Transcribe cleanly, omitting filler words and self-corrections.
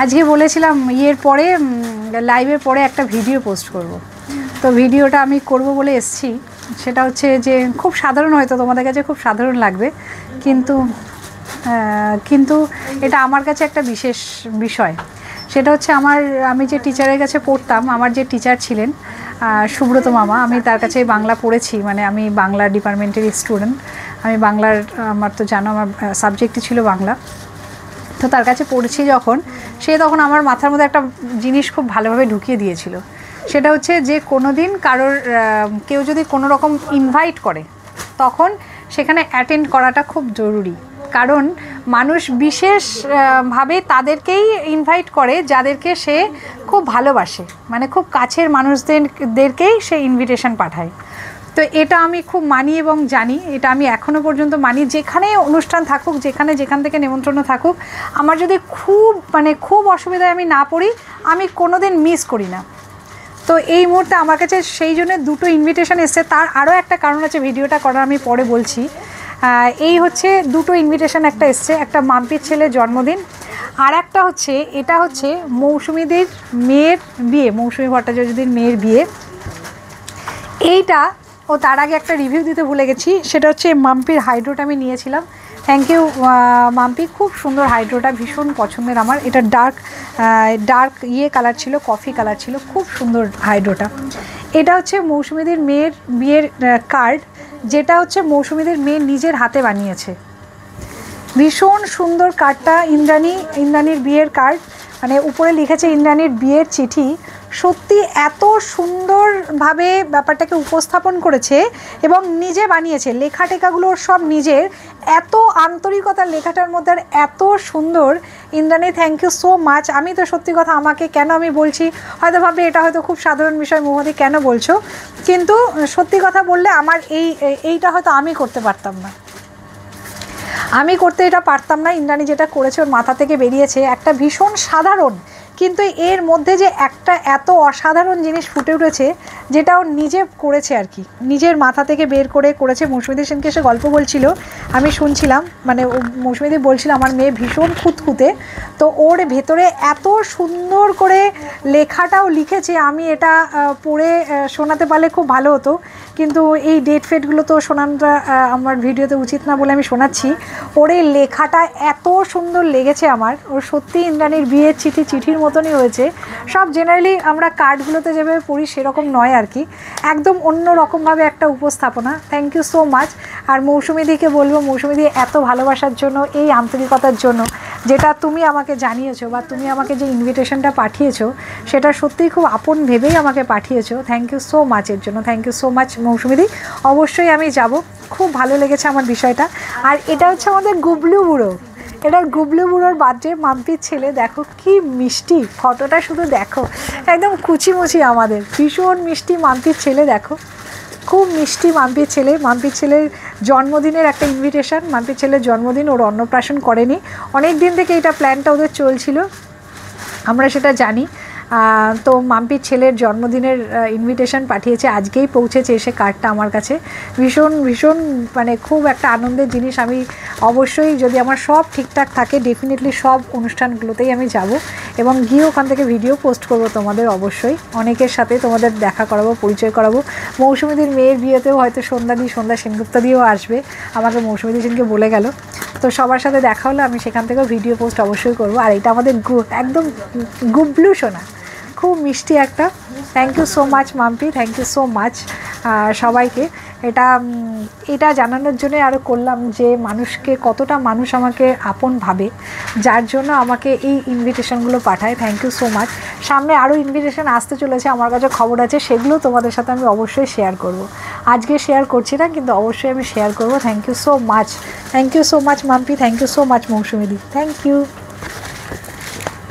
আজকে বলেছিলাম ইয়ের পরে লাইভের পরে একটা ভিডিও পোস্ট করব। তো ভিডিওটা আমি করব বলে এসেছি। সেটা হচ্ছে যে খুব সাধারণ, হয়তো তোমাদের কাছে খুব সাধারণ লাগবে, কিন্তু এটা আমার কাছে একটা বিশেষ বিষয়। সেটা হচ্ছে আমি যে টিচারের কাছে পড়তাম, আমার যে টিচার ছিলেন সুব্রত মামা, আমি তার কাছে বাংলা পড়েছি, মানে আমি বাংলা ডিপার্টমেন্টেরই স্টুডেন্ট। আমি বাংলার, আমার তো জানো আমার সাবজেক্টই ছিল বাংলা। তো তার কাছে পড়েছি যখন, তখন আমার মাথার মধ্যে একটা জিনিস খুব ভালোভাবে ঢুকিয়ে দিয়েছিল। সেটা হচ্ছে যে কোনো দিন কেউ যদি কোনো রকম ইনভাইট করে, তখন সেখানে অ্যাটেন্ড করাটা খুব জরুরি। কারণ মানুষ বিশেষভাবে তাদেরকেই ইনভাইট করে যাদেরকে সে খুব ভালোবাসে, মানে খুব কাছের মানুষদেরকেই সে ইনভিটেশন পাঠায়। তো এটা আমি খুব মানি এবং জানি, এটা আমি এখনও পর্যন্ত মানি। যেখানে অনুষ্ঠান থাকুক, যেখান থেকে নেমন্ত্রণ থাকুক, আমার যদি খুব অসুবিধায় আমি না পড়ি, আমি কোনো দিন মিস করি না। তো এই মুহূর্তে আমার কাছে সেই জন্য দুটো ইনভিটেশন এসছে। তার আরও একটা কারণ আছে, ভিডিওটা করার আমি পরে বলছি। এই হচ্ছে দুটো ইনভিটেশন, একটা এসছে, একটা মাম্পির ছেলের জন্মদিন, আর একটা হচ্ছে এটা হচ্ছে মৌসুমীদের মেয়ের বিয়ে, মৌসুমী ভট্টাচার্যদের মেয়ের বিয়ে। এইটা তার আগে একটা রিভিউ দিতে ভুলে গেছি, সেটা হচ্ছে মাম্পির হাইড্রোটা আমি নিয়েছিলাম। থ্যাংক ইউ মাম্পি, খুব সুন্দর হাইড্রোটা, ভীষণ পছন্দের আমার। এটা ডার্ক কালার ছিল, কফি কালার ছিল, খুব সুন্দর হাইড্রোটা। এটা হচ্ছে মৌসুমীদের মেয়ের বিয়ের কার্ড, যেটা হচ্ছে মৌসুমীদের মেয়ে নিজের হাতে বানিয়েছে। ভীষণ সুন্দর কার্ডটা, ইন্দ্রাণীর বিয়ের কার্ড, মানে উপরে লিখেছে ইন্দ্রাণীর বিয়ের চিঠি। সত্যি এত সুন্দরভাবে ব্যাপারটাকে উপস্থাপন করেছে এবং নিজে বানিয়েছে, লেখা টেখাগুলো সব নিজের, এত আন্তরিকতার লেখাটার মধ্যে, আর এত সুন্দর। Indrani, thank you so much. আমি তো সত্যি কথা, আমাকে কেন আমি বলছি, হয়তো ভাববে এটা হয়তো খুব সাধারণ বিষয়, মৌহাদি কেন বলছো, কিন্তু সত্যি কথা বললে আমার এইটা হয়তো আমি করতে পারতাম না, এটা পারতাম না। ইন্দ্রাণী যেটা করেছে, ওর মাথা থেকে বেরিয়েছে একটা ভীষণ সাধারণ, কিন্তু এর মধ্যে যে একটা এত অসাধারণ জিনিস ফুটে উঠেছে, যেটা ও নিজে করেছে আর কি, নিজের মাথা থেকে বের করেছে। মৌসুমীদি সেনকে সে গল্প বলছিল, আমি শুনছিলাম, মানে মৌসুমীদি বলছিল আমার মেয়ে ভীষণ খুঁতখুঁতে, তো ওর ভেতরে এত সুন্দর করে লেখাটাও লিখেছে। আমি এটা পড়ে শোনাতে পারলে খুব ভালো হতো, কিন্তু এই ডেট ফেটগুলো তো শোনানোটা আমার ভিডিওতে উচিত না বলে আমি শোনাচ্ছি। ওর এই লেখাটা এত সুন্দর লেগেছে আমার। ওর সত্যি ইন্দ্রাণীর বিয়ের চিঠির মতনই হয়েছে। সব জেনারেলি আমরা কার্ডগুলোতে যেভাবে পড়ি সেরকম নয় আর কি, একদম অন্য রকমভাবে একটা উপস্থাপনা। Thank you so much. আর মৌসুমীদিকে বলবো, মৌসুমীদি এত ভালোবাসার জন্য, এই আন্তরিকতার জন্য, যেটা তুমি আমাকে জানিয়েছো, বা তুমি আমাকে যে ইনভিটেশনটা পাঠিয়েছো, সেটা সত্যিই খুব আপন ভেবেই আমাকে পাঠিয়েছো। থ্যাংক ইউ সো মাচ এর জন্য, থ্যাংক ইউ সো মাচ মৌসুমীদি। অবশ্যই আমি যাব, খুব ভালো লেগেছে আমার বিষয়টা। আর এটা হচ্ছে আমাদের গুবলু বুড়ো, এটার গুবলু বুড়োর বার্থডে, মাম্পির ছেলে। দেখো কি মিষ্টি, ফটোটা শুধু দেখো, একদম কুচিমুচি আমাদের, ভীষণ মিষ্টি মাম্পির ছেলে। দেখো খুব মিষ্টি মাম্পির ছেলে। মাম্পির ছেলের জন্মদিনের একটা ইনভিটেশন, মাম্পির ছেলের জন্মদিন, ওর অন্নপ্রাশন করেনি, অনেক দিন থেকে এটা প্ল্যানটা ওদের চলছিল, আমরা সেটা জানি। তো মাম্পির ছেলের জন্মদিনের ইনভিটেশন পাঠিয়েছে, আজকেই পৌঁছেছে এসে কার্ডটা আমার কাছে। ভীষণ ভীষণ মানে খুব একটা আনন্দের জিনিস। আমি অবশ্যই, যদি আমার সব ঠিকঠাক থাকে, ডেফিনেটলি সব অনুষ্ঠানগুলোতেই আমি যাব এবং গিয়ে ওখান থেকে ভিডিও পোস্ট করব তোমাদের। অবশ্যই অনেকের সাথে তোমাদের দেখা করাবো, পরিচয় করাবো। মৌসুমীদির মেয়ের বিয়েতেও হয়তো সন্ধ্যা সেনগুপ্তা দিয়েও আসবে, আমাকে মৌসুমীদি সেনকে বলে গেল। তো সবার সাথে দেখা হলো, আমি সেখান থেকেও ভিডিও পোস্ট অবশ্যই করব। আর এটা আমাদের একদম গুবলু সোনা, খুব মিষ্টি একটা। Thank you so much Mampi, thank you so much সবাইকে। এটা জানানোর জন্য আরও করলাম যে মানুষকে, কতটা মানুষ আমাকে আপন ভাবে, যার জন্য আমাকে এই ইনভিটেশনগুলো পাঠায়। Thank you so much. সামনে আরও ইনভিটেশন আসতে চলেছে, আমার কাছে খবর আছে, সেগুলো তোমাদের সাথে আমি অবশ্যই শেয়ার করব। আজকে শেয়ার করছি না, কিন্তু অবশ্যই আমি শেয়ার করব। Thank you so much, thank you so much Mampi, thank you so much মৌসুমীদি, থ্যাংক ইউ।